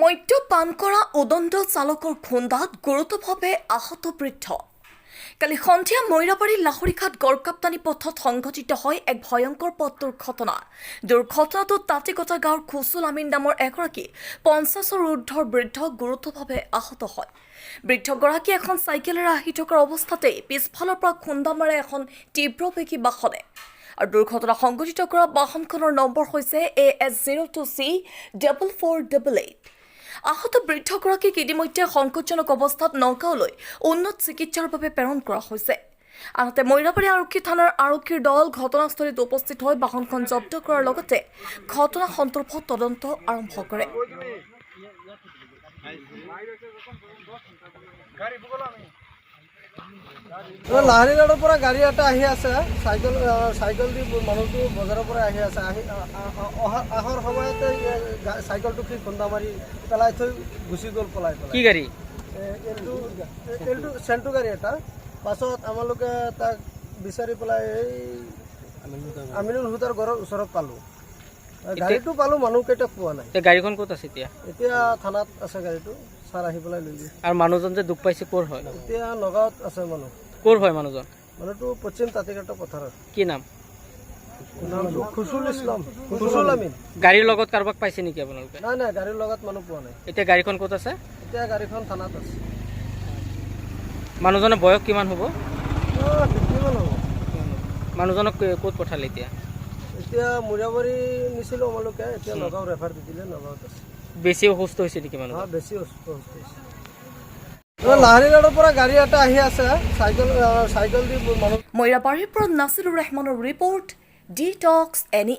মদ্যপান কৰা উদণ্ড চালকৰ খুন্দাত গুৰুতৰভাৱে আহত বৃদ্ধ। কালি সন্ধিয়া মৈৰাবাৰী লাহৰীঘাট গড়কাপ্তানি পথত সংঘটিত হয় এক ভয়ংকৰ পথ দুৰ্ঘটনা। দুৰ্ঘটনাটোত তাঁতিকটা গাঁৱৰ খুছুল আমিন নামৰ এগৰাকী 50ৰ ঊৰ্ধৰ বৃদ্ধ গুৰুতৰভাৱে আহত হয়। বৃদ্ধগৰাকী এখন চাইকেলেৰে আহি থকাৰ অৱস্থাতেই পিছফালৰ পৰা খুন্দা মাৰে এখন তীব্ৰবেগী বাহনে। আৰু দুৰ্ঘটনা সংঘটিত কৰা বাহনখনৰ নম্বৰ হৈছে AS02C4488। আহত বৃদ্ধগৰাকীক ইতিমধ্যে সংকটজনক অৱস্থাত নগাঁৱলৈ উন্নত চিকিৎসাৰ বাবে প্ৰেৰণ কৰা হৈছে। আনহাতে মৈৰাবাৰী আৰক্ষী থানাৰ আৰক্ষীৰ দল ঘটনাস্থলীত উপস্থিত হৈ বাহনখন জব্দ কৰাৰ লগতে ঘটনা সন্দৰ্ভত তদন্ত আৰম্ভ কৰে। লাহৰীঘাটৰ পৰা গাড়ী এটা আহি আছে, চাইকেল দি মানুহটো বজাৰৰ পৰা আহি আছে। অহাৰ সময়তে চাইকেলটো কি খুন্দা মাৰি পেলাই থৈ গুচি গ'ল পলাই। কি গাড়ী? এইটো চেণ্টু গাড়ী এটা। পাছত আমালোকে তাক বিচাৰি পেলাই এই আমিনুল হুদাৰ ঘৰৰ ওচৰত পালোঁ। গাড়ীটো পালোঁ, মানুহকেইটা পোৱা নাই। গাড়ীখন ক'ত আছে এতিয়া? এতিয়া থানাত আছে গাড়ীটো, ছাৰ আহি পেলাই লৈ গৈছে। আৰু মানুহজন যে দুখ পাইছে ক'ৰ হয়? এতিয়া নগাঁৱত আছে মানুহ। ক'ৰ হয় মানুহজন? মানুহটো পশ্চিম তাঁতিঘাটৰ পথাৰত। কি নাম? নামটো খুছুল ইছলাম, খুছুল আমিন। গাড়ীৰ লগত কাৰোবাক পাইছে নেকি আপোনালোকে? নাই, গাড়ীৰ লগত মানুহ পোৱা নাই। এতিয়া গাড়ীখন ক'ত আছে? এতিয়া গাড়ীখন থানাত আছে। মানুহজনৰ বয়স কিমান হ'ব? 50 মান হ'ব। মানুহজনক ক'ত পঠালে এতিয়া? এতিয়া মৈৰাবাৰী নিছিলোঁ আমালোকে, এতিয়া নগাঁও ৰেফাৰ দি দিলে, নগাঁৱত আছে। বেছি অসুস্থ হৈছে নেকি মানুহ? বেছি অসুস্থ হৈছে। লাহৰীঘাটৰ পৰা গাড়ী এটা আহি আছে, চাইকেল দি মানুহ। মৈৰাবাৰীৰ পৰা নাছিৰুৰ ৰহমানৰ ৰিপৰ্ট, ডিটক্স এনি।